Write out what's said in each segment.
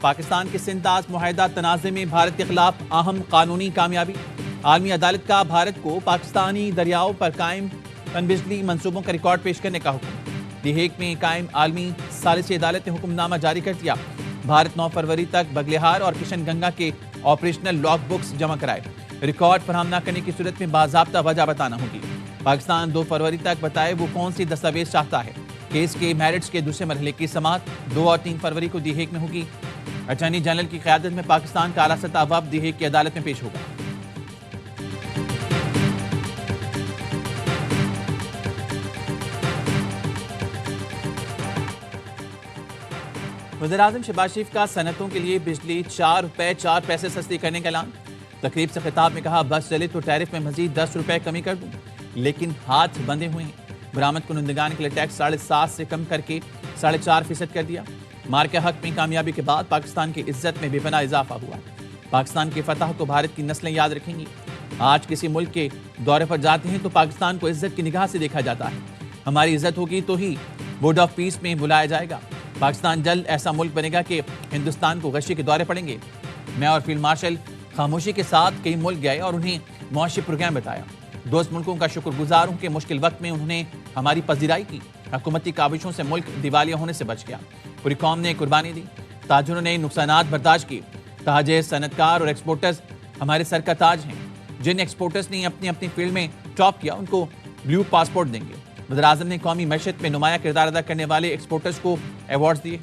پاکستان کے سنداز معاہدہ تنازع میں بھارت کے خلاف اہم قانونی کامیابی۔ عالمی عدالت کا بھارت کو پاکستانی دریاؤں پر قائم پن بجلی منصوبوں کا ریکارڈ پیش کرنے کا حکم۔ دی ہیگ میں قائم عالمی ثالثی عدالت نے حکم نامہ جاری کر دیا۔ بھارت 9 فروری تک بگلیہار اور کشن گنگا کے آپریشنل لاگ بکس جمع کرائے۔ ریکارڈ فراہم نہ کرنے کی صورت میں باضابطہ وجہ بتانا ہوگی۔ پاکستان 2 فروری تک بتائے وہ کون سی دستاویز چاہتا ہے۔ کیس کے میرٹس کے دوسرے مرحلے کی سماعت 2 اور 3 فروری کو دی ہیگ میں ہوگی۔ اٹارنی جنرل کی قیادت میں پاکستان کا اعلیٰ سطح وفد دی ہیگ کی عدالت میں پیش ہوگا۔ وزیراعظم شہباز شریف کا صنعتوں کے لیے بجلی 4 روپے 4 پیسے سستی کرنے کا اعلان۔ تقریب سے خطاب میں کہا بس چلے تو ٹیرف میں مزید 10 روپے کمی کر دوں، لیکن ہاتھ بندھے ہوئے ہیں۔ برآمد کنندگان کے لیے ٹیکس 7.5 سے کم کر کے 4.5% کر دیا۔ مار کے حق میں کامیابی کے بعد پاکستان کی عزت میں بے پناہ اضافہ ہوا۔ پاکستان کی فتح کو بھارت کی نسلیں یاد رکھیں گی۔ آج کسی ملک کے دورے پر جاتے ہیں تو پاکستان کو عزت کی نگاہ سے دیکھا جاتا ہے۔ ہماری عزت ہوگی تو ہی بورڈ آف پیس میں بلایا جائے گا۔ پاکستان جلد ایسا ملک بنے گا کہ ہندوستان کو غشی کے دورے پڑیں گے۔ میں اور فیلڈ مارشل خاموشی کے ساتھ کئی ملک گئے اور انہیں معاشی پروگرام بتایا۔ دوست ملکوں کا شکر گزار ہوں کہ مشکل وقت میں انہوں نے ہماری پذیرائی کی۔ حکومتی کاوشوں سے ملک دیوالیہ ہونے سے بچ گیا۔ پوری قوم نے قربانی دی، تاجروں نے نقصانات برداشت کیے۔ تاجر، صنعت کار اور ایکسپورٹرز ہمارے سر کا تاج ہیں۔ جن ایکسپورٹرز نے اپنی اپنی فیلڈ میں ٹاپ کیا ان کو بلیو پاسپورٹ دیں گے۔ وزیراعظم نے قومی معیشت میں نمایاں کردار ادا کرنے والے ایکسپورٹرز کو ایوارڈز دیے۔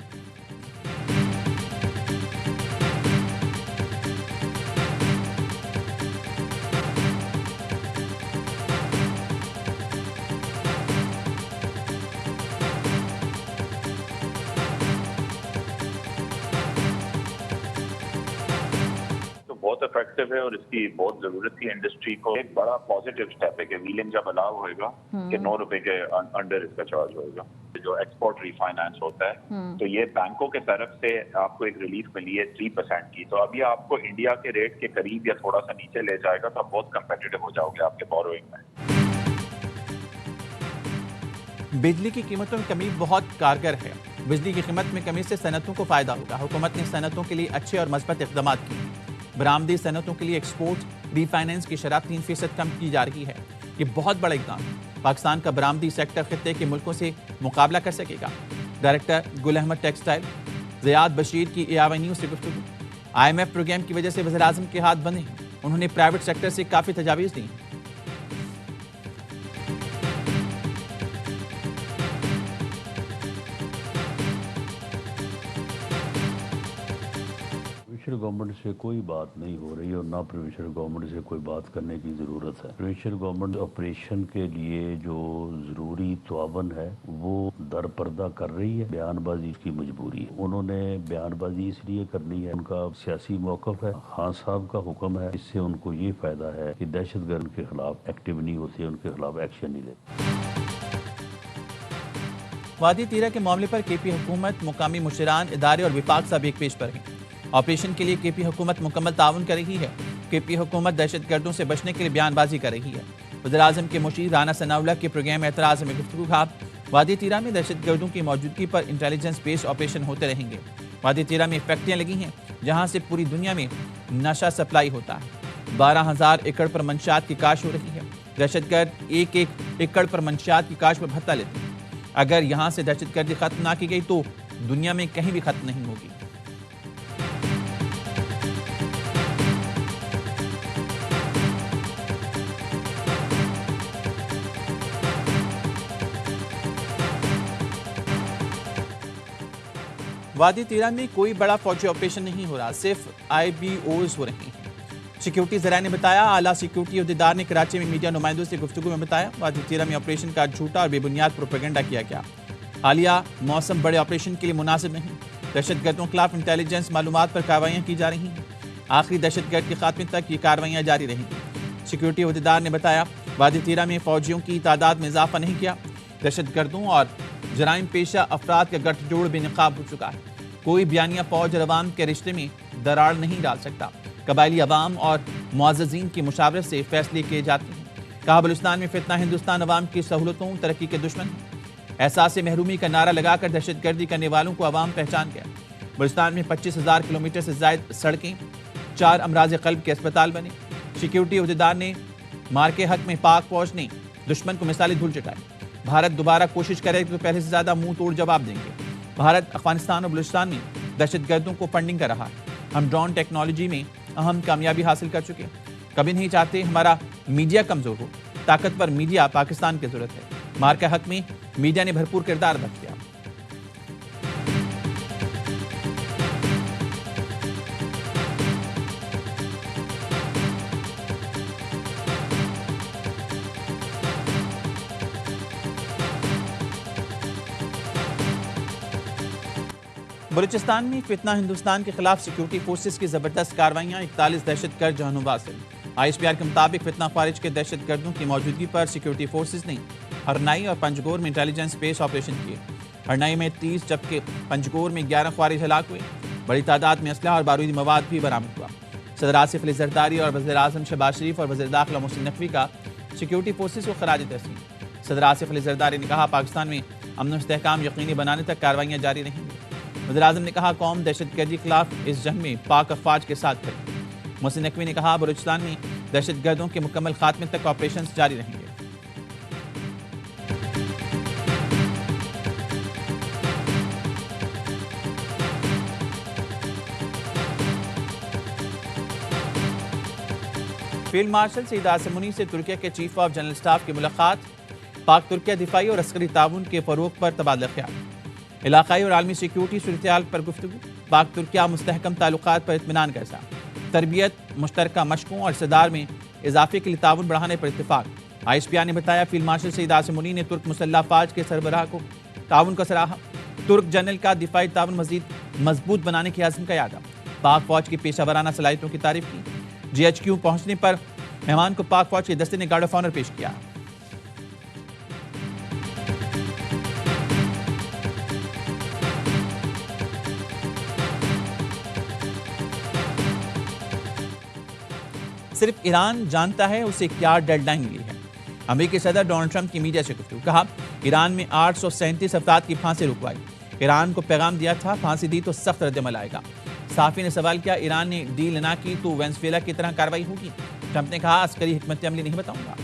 بہت افیکٹو ہے اور اس کی بہت ضرورت تھی انڈسٹری کو۔ ایک بڑا پازیٹیو سٹیپ ہے کہ ویلنگ جب الاؤ ہوئے گا کہ 9 روپے کے انڈر اس کا چارج ہوئے گا۔ جو ایکسپورٹ ری فائنانس ہوتا ہے تو یہ بینکوں کے طرف سے آپ کو ایک ریلیف ملی ہے 3% کی، تو ابھی آپ کو انڈیا کے ریٹ کے قریب یا تھوڑا سا نیچے لے جائے گا تو آپ بہت کمپیٹیٹو ہو جاؤ گے آپ کے بوروئنگ میں۔ بجلی کی قیمتوں میں کمی بہت کارگر ہے۔ بجلی کی قیمت میں کمی سے صنعتوں کو فائدہ ہوگا۔ حکومت نے صنعتوں کے لیے اچھے اور مثبت اقدامات کیے۔ برآمدی صنعتوں کے لیے ایکسپورٹ ری فائنانس کی شرح 3% کم کی جا رہی ہے۔ یہ بہت بڑا اقدام ہے۔ پاکستان کا برآمدی سیکٹر خطے کے ملکوں سے مقابلہ کر سکے گا۔ ڈائریکٹر گل احمد ٹیکسٹائل زیاد بشیر کی ARY نیوز سے گفتگو۔ IMF پروگرام کی وجہ سے وزیراعظم کے ہاتھ بندھے ہیں۔ انہوں نے پرائیویٹ سیکٹر سے کافی تجاویز دی ہیں۔ پروونشل گورنمنٹ سے کوئی بات نہیں ہو رہی اور نہ پروونشل گورنمنٹ سے کوئی بات کرنے کی ضرورت ہے۔ پروونشل گورنمنٹ آپریشن کے لیے جو ضروری تعاون ہے وہ در پردہ کر رہی ہے۔ بیان بازی کی مجبوری ہے۔ انہوں نے بیان بازی اس لیے کرنی ہے، ان کا سیاسی موقف ہے، خان صاحب کا حکم ہے، اس سے ان کو یہ فائدہ ہے کہ دہشت گرد کے خلاف ایکٹیو نہیں ہوتے، ان کے خلاف ایکشن نہیں لیتے۔ وادی تیرہ کے معاملے پر کے پی حکومت، مقامی مشیران، ادارے اور وفاق سب ایک پیج پر ہیں۔ آپریشن کے لیے کے پی حکومت مکمل تعاون کر رہی ہے۔ کے پی حکومت دہشت گردوں سے بچنے کے لیے بیان بازی کر رہی ہے۔ وزیراعظم کے مشیر رانا ثناءاللہ کے پروگرام اعتراض میں گفتگو کہا وادی تیرہ میں دہشت گردوں کی موجودگی پر انٹیلیجنس بیس آپریشن ہوتے رہیں گے۔ وادی تیرہ میں فیکٹریاں لگی ہیں جہاں سے پوری دنیا میں نشہ سپلائی ہوتا ہے۔ 12,000 ایکڑ پر منشیات کی کاشت ہو رہی ہے۔ دہشت گرد 1 ایکڑ پر منشیات کی کاشت پر بھتہ لیتے ہیں۔ اگر یہاں سے دہشت گردی ختم نہ کی گئی تو دنیا میں کہیں بھی ختم نہیں ہوگی۔ وادی تیرہ میں کوئی بڑا فوجی آپریشن نہیں ہو رہا، صرف IBOs ہو رہے ہیں۔ سیکیورٹی ذرائع نے بتایا۔ اعلیٰ سیکیورٹی عہدیدار نے کراچی میں میڈیا نمائندوں سے گفتگو میں بتایا وادی تیرہ میں آپریشن کا جھوٹا اور بے بنیاد پروپیگنڈا کیا گیا۔ حالیہ موسم بڑے آپریشن کے لیے مناسب نہیں۔ دہشت گردوں کے خلاف انٹیلیجنس معلومات پر کارروائیاں کی جا رہی ہیں۔ آخری دہشت گرد کے خاتمے تک یہ کارروائیاں جاری رہیں گی۔ سیکیورٹی عہدیدار نے بتایا وادی تیرہ میں فوجیوں کی تعداد میں اضافہ نہیں کیا۔ دہشت گردوں اور جرائم پیشہ افراد کا گٹھ جوڑ بے نقاب ہو چکا ہے۔ کوئی بیانیہ فوج اور عوام کے رشتے میں دراڑ نہیں ڈال سکتا۔ قبائلی عوام اور معززین کی مشاورت سے فیصلے کیے جاتے ہیں۔ کہا بلوچستان میں فتنہ ہندوستان عوام کی سہولتوں ترقی کے دشمن ہے۔ احساس محرومی کا نعرہ لگا کر دہشت گردی کرنے والوں کو عوام پہچان گیا۔ بلوچستان میں 25,000 کلومیٹر سے زائد سڑکیں، 4 امراض قلب کے اسپتال بنے۔ سیکیورٹی عہدیدار نے مار کے حق میں پاک فوج نے دشمن کو مثالی دھول چٹائی۔ بھارت دوبارہ کوشش کرے تو پہلے سے زیادہ منہ توڑ جواب دیں گے۔ بھارت افغانستان اور بلوچستان میں دہشت گردوں کو فنڈنگ کر رہا ہے۔ ہم ڈرون ٹیکنالوجی میں اہم کامیابی حاصل کر چکے ہیں۔ کبھی نہیں چاہتے ہمارا میڈیا کمزور ہو۔ طاقتور میڈیا پاکستان کی ضرورت ہے۔ مار کے حق میں میڈیا نے بھرپور کردار ادا کیا۔ بلوچستان میں فتنہ ہندوستان کے خلاف سیکیورٹی فورسز کی زبردست کارروائیاں، 41 دہشت گرد جہنم حاصل۔ ISPR کے مطابق فتنہ خارج کے دہشت گردوں کی موجودگی پر سیکیورٹی فورسز نے ہرنائی اور پنجگور میں انٹیلیجنس بیس آپریشن کیے۔ ہرنائی میں 30 جبکہ پنجگور میں 11 خوارج ہلاک ہوئے۔ بڑی تعداد میں اسلحہ اور بارودی مواد بھی برآمد ہوا۔ صدر آصف علی زرداری اور وزیر اعظم شہباز شریف اور وزیر داخلہ محسن نقوی کا سیکیورٹی فورسز کو خراج تحسین۔ صدر آصف علی زرداری نے کہا پاکستان میں امن و استحکام یقینی بنانے تک کارروائیاں جاری رہیں گی۔ وزیر اعظم نے کہا قوم دہشت گردی کے خلاف اس جنگ میں پاک افواج کے ساتھ کھڑی۔ محسن نقوی نے کہا بلوچستان میں دہشت گردوں کے مکمل خاتمے تک آپریشنز جاری رہیں گے۔ فیلڈ مارشل سعید عاصم منی سے ترکیہ کے چیف آف جنرل اسٹاف کی ملاقات۔ پاک ترکیہ دفاعی اور عسکری تعاون کے فروغ پر تبادلہ خیال۔ علاقائی اور عالمی سیکیورٹی صورتحال پر گفتگو۔ پاک ترکیہ مستحکم تعلقات پر اطمینان کا اظہار۔ تربیت، مشترکہ مشقوں اور اقتدار میں اضافے کے لیے تعاون بڑھانے پر اتفاق۔ ISPR نے بتایا فیلڈ مارشل سعید عاصم منی نے ترک مسلح افواج کے سربراہ کو تعاون کا سراہا۔ ترک جنرل کا دفاعی تعاون مزید مضبوط بنانے کی عزم کا اعادہ۔ پاک فوج کی پیشہ ورانہ صلاحیتوں کی تعریف کی۔ GHQ پہنچنے پر مہمان کو پاک فوج کے دستے نے گارڈ آف آنر پیش کیا۔ صرف ایران جانتا ہے اسے کیا ڈیڈ لائن ملی ہے۔ امریکی صدر ڈونلڈ ٹرمپ کی میڈیا سے گفتگو۔ کہا ایران میں 837 افراد کی پھانسی رکوائی۔ ایران کو پیغام دیا تھا پھانسی دی تو سخت رد عمل آئے گا۔ صحافی نے سوال کیا ایران نے ڈیل نہ کی تو وینزویلا کی طرح کارروائی ہوگی؟ ٹرمپ نے کہا عسکری حکمت عملی نہیں بتاؤں گا۔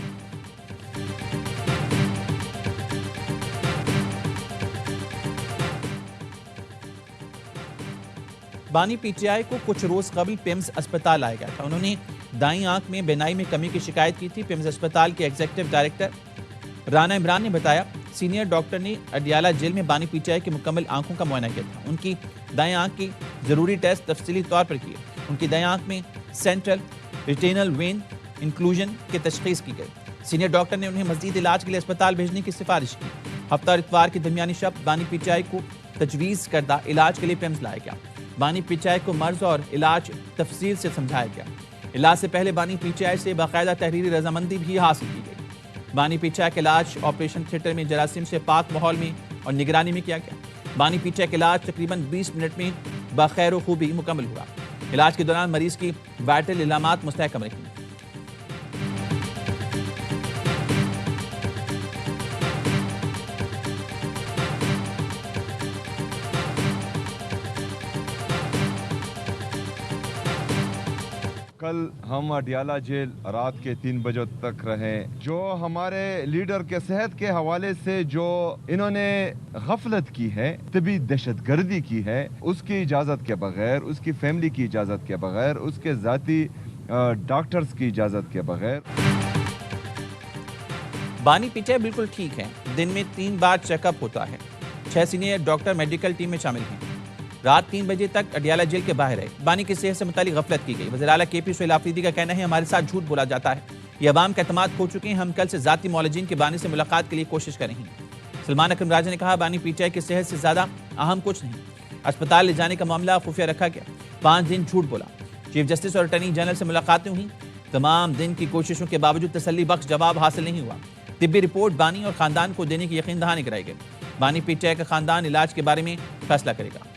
بانی PTI کو کچھ روز قبل پیمز اسپتال لایا گیا تھا۔ انہوں نے دائیں آنکھ میں بینائی میں کمی کی شکایت کی تھی۔ پیمز اسپتال کے ایگزیکٹو ڈائریکٹر رانا عمران نے بتایا سینئر ڈاکٹر نے اڈیالہ جیل میں بانی PTI کی مکمل آنکھوں کا معائنہ کیا تھا۔ ان کی دائیں آنکھ کی ضروری ٹیسٹ تفصیلی طور پر کیے۔ ان کی دائیں آنکھ میں سینٹرل ریٹینل وین انکلوژن کی تشخیص کی گئی۔ سینئر ڈاکٹر نے انہیں مزید علاج کے لیے اسپتال بھیجنے کی سفارش کی۔ ہفتہ اور اتوار کی درمیانی شب بانی PTI کو تجویز کردہ علاج کے لیے پیمز لایا گیا۔ بانی PTI کو مرض اور علاج تفصیل سے سمجھایا گیا۔ علاج سے پہلے بانی PTI سے باقاعدہ تحریری رضامندی بھی حاصل کی گئی۔ بانی PTI کا علاج آپریشن تھیٹر میں جراثیم سے پاک ماحول میں اور نگرانی میں کیا گیا۔ بانی PTI کا علاج تقریباً 20 منٹ میں بخیر و خوبی مکمل ہوا۔ علاج کے دوران مریض کی وائٹل علامات مستحکم رہیں۔ کل ہم اڈیالہ جیل رات کے 3 بجے تک رہے۔ جو ہمارے لیڈر کے صحت کے حوالے سے جو انہوں نے غفلت کی ہے، طبی دہشت گردی کی ہے، اس کی اجازت کے بغیر، اس کی فیملی کی اجازت کے بغیر، اس کے ذاتی ڈاکٹرز کی اجازت کے بغیر۔ بانی PTI بالکل ٹھیک ہے۔ دن میں 3 بار چیک اپ ہوتا ہے۔ 6 سینئر ڈاکٹر میڈیکل ٹیم میں شامل ہیں۔ رات 3 بجے تک اڈیالہ جیل کے باہر ہے۔ بانی کی صحت سے متعلق غفلت کی گئی۔ وزیر اعلیٰ KP سہیل آفریدی کا کہنا ہے ہمارے ساتھ جھوٹ بولا جاتا ہے۔ یہ عوام کا اعتماد کھو چکے ہیں۔ ہم کل سے ذاتی معالجین کے بانی سے ملاقات کے لیے کوشش کر رہے ہیں۔ سلمان اکرم راجہ نے کہا بانی PTI کی صحت سے زیادہ اہم کچھ نہیں۔ اسپتال لے جانے کا معاملہ خفیہ رکھا گیا۔ 5 دن جھوٹ بولا۔ چیف جسٹس اور اٹارنی جنرل سے ملاقاتیں ہوئیں۔ تمام دن کی کوششوں کے باوجود تسلی بخش جواب حاصل نہیں ہوا۔ طبی رپورٹ بانی اور خاندان کو دینے کی یقین دہانی کرائی گئی۔ بانی PTI کا خاندان علاج کے بارے میں فیصلہ کرے گا۔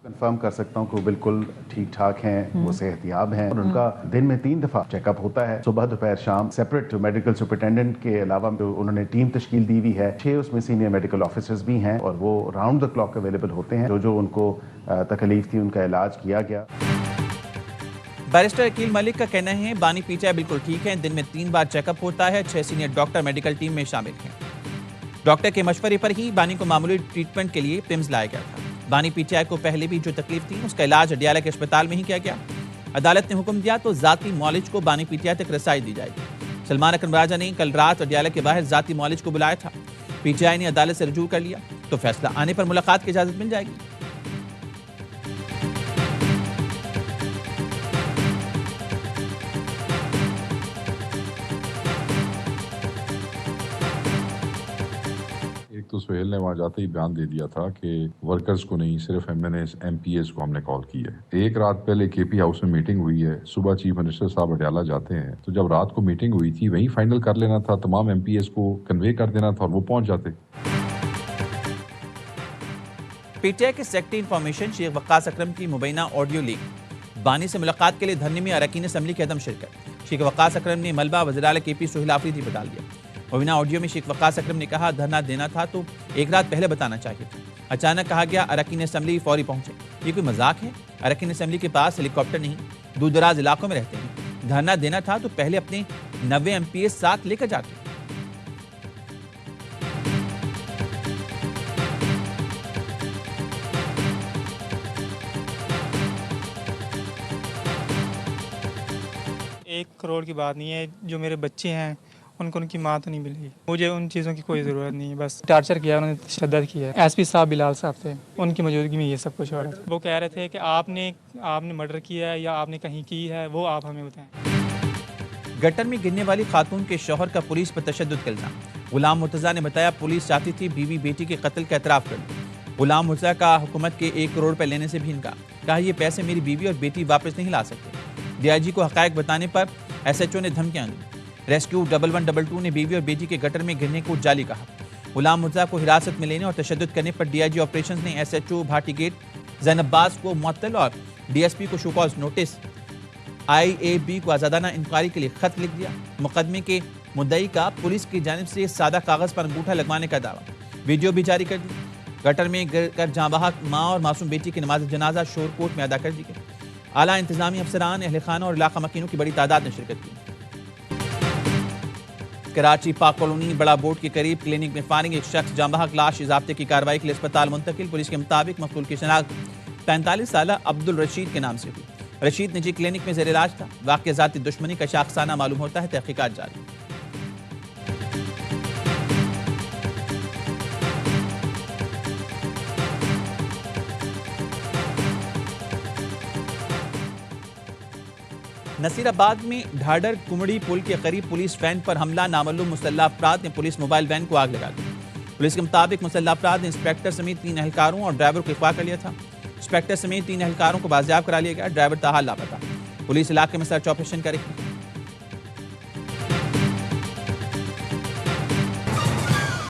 کنفرم کر سکتا ہوں کہ وہ بالکل ٹھیک ٹھاک ہیں, وہ صحت یاب ہیں, اور ان کا دن میں 3 دفعہ چیک اپ ہوتا ہے, صبح دوپہر شام. سیپریٹ میڈیکل سپرنٹینڈنٹ کے علاوہ انہوں نے ٹیم تشکیل دی ہوئی ہے, 6 اس میں سینئر میڈیکل آفیسرز بھی ہیں, اور وہ راؤنڈ دا کلاک اویلیبل ہوتے ہیں. جو ان کو تکلیف تھی ان کا علاج کیا گیا. بیرسٹر عقیل ملک کا کہنا ہے بانی پی ٹی آئی بالکل ٹھیک ہے, دن میں 3 بار چیک اپ ہوتا ہے, 6 سینئر ڈاکٹر میڈیکل ٹیم میں شامل ہیں. ڈاکٹر کے مشورے پر ہی بانی کو معمولی ٹریٹمنٹ کے لیے پمز لایا گیا تھا. بانی پی ٹی آئی کو پہلے بھی جو تکلیف تھی اس کا علاج اڈیالہ کے اسپتال میں ہی کیا گیا. عدالت نے حکم دیا تو ذاتی معالج کو بانی پی ٹی آئی تک رسائی دی جائے گی. سلمان اکرم راجہ نے کل رات اڈیالہ کے باہر ذاتی معالج کو بلایا تھا. پی ٹی آئی نے عدالت سے رجوع کر لیا تو فیصلہ آنے پر ملاقات کی اجازت مل جائے گی. تو سہیل نے وہاں جاتے ہی بیان دے دیا تھا کہ ورکرز کو نہیں, صرف ایم پی ایز کو ہم نے کال کی ہے. ایک رات پہلے کے پی ہاؤس میں میٹنگ ہوئی ہے, صبح چیف منسٹر صاحب اڈیالہ جاتے ہیں, تو جب رات کو میٹنگ ہوئی تھی وہیں فائنل کر لینا تھا, تمام ایم پی ایز کو کنوے کر دینا تھا اور وہ پہنچ جاتے. پی ٹی آئی کے سیکرٹری انفارمیشن شیخ وقاص اکرم کی مبینہ آڈیو لیک. بانی سے ملاقات کے لیے دھرنے میں اراکین اسمبلی کی عدم شرکت. شیخ وقاص اکرم نے ملبہ وزیر اعلیٰ کے پی سہیل آفریدی پر ڈال دیا. مبینہ آڈیو میں شیخ وقاص اکرم نے کہا دھرنا دینا تھا تو ایک رات پہلے بتانا چاہیے تھا. اچانک کہا گیا اراکین اسمبلی فوری پہنچے. یہ کوئی مذاق ہے؟ اراکین اسمبلی کے پاس ہیلی کاپٹر نہیں, دور دراز علاقوں میں رہتے ہیں. دھرنا دینا تھا تو پہلے اپنے 90 ایم پی ایس ساتھ لے کر جاتے. ایک کروڑ کی بات نہیں ہے, جو میرے بچے ہیں ان کو ان کی ماں تو نہیں ملے گی. مجھے ان چیزوں کی کوئی ضرورت نہیں ہے. بس ٹارچر کیا, انہوں نے تشدد کیا ہے. ایس پی صاحب بلال صاحب تھے, ان کی موجودگی میں یہ سب کچھ ہو رہا تھا. وہ کہہ رہے تھے کہ آپ نے مرڈر کیا ہے یا آپ نے کہیں کی ہے, وہ آپ ہمیں بتائیں. گٹر میں گرنے والی خاتون کے شوہر کا پولیس پر تشدد کا الزام. غلام مرتضیٰ نے بتایا پولیس چاہتی تھی بیوی بیٹی کے قتل کا اعتراف کر لے. غلام مرتضیٰ کا حکومت کے 1 کروڑ روپے لینے سے بھی انکار. کہا یہ پیسے میری بیوی اور بیٹی واپس نہیں لا سکتے. ڈی آئی جی کو حقائق بتانے پر ایس ایچ او نے دھمکیاں دی. ریسکیو 1122 نے بیوی اور بیٹی کے گٹر میں گرنے کو جعلی کہا. غلام مرتضیٰ کو حراست میں لینے اور تشدد کرنے پر ڈی آئی جی آپریشنز نے S H O Bhati Gate Zainab Baz کو معطل اور ڈی ایس پی کو show cause notice, I A B کو آزادانہ انکوائری کے لیے خط لکھ دیا. مقدمے کے مدعی کا پولیس کی جانب سے سادہ کاغذ پر انگوٹھا لگوانے کا دعویٰ. ویڈیو بھی جاری کر دی. گٹر میں گر کر جاں بحق ماں اور معصوم بیٹی کی نماز جنازہ شور کوٹ میں ادا کر دی گئی. اعلیٰ انتظامی افسران, اہل خانہ اور علاقہ مکینوں کی بڑی تعداد نے شرکت کی. کراچی پاک کالونی بڑا بورڈ کے قریب کلینک میں فائرنگ, ایک شخص جاں بحق لاش ضابطے کی کارروائی کے لیے اسپتال منتقل. پولیس کے مطابق مقتول کی شناخت 45 سالہ عبد الرشید کے نام سے ہوئی. رشید نجی کلینک میں زیر علاج تھا. واقعہ ذاتی دشمنی کا شاخسانہ معلوم ہوتا ہے, تحقیقات جاری. نصیر آباد میں ڈھاڈر کمڑی پل کے قریب پولیس وین پر حملہ. نامعلوم مسلح افراد نے پولیس موبائل وین کو آگ لگا دی. پولیس کے مطابق مسلح افراد نے انسپیکٹر سمیت 3 اہلکاروں اور ڈرائیور کو اغوا کر لیا تھا. انسپیکٹر سمیت 3 اہلکاروں کو بازیاب کرا لیا گیا. ڈرائیور تاحال لاپتہ. پولیس علاقے میں سرچ آپریشن کر رہی ہے.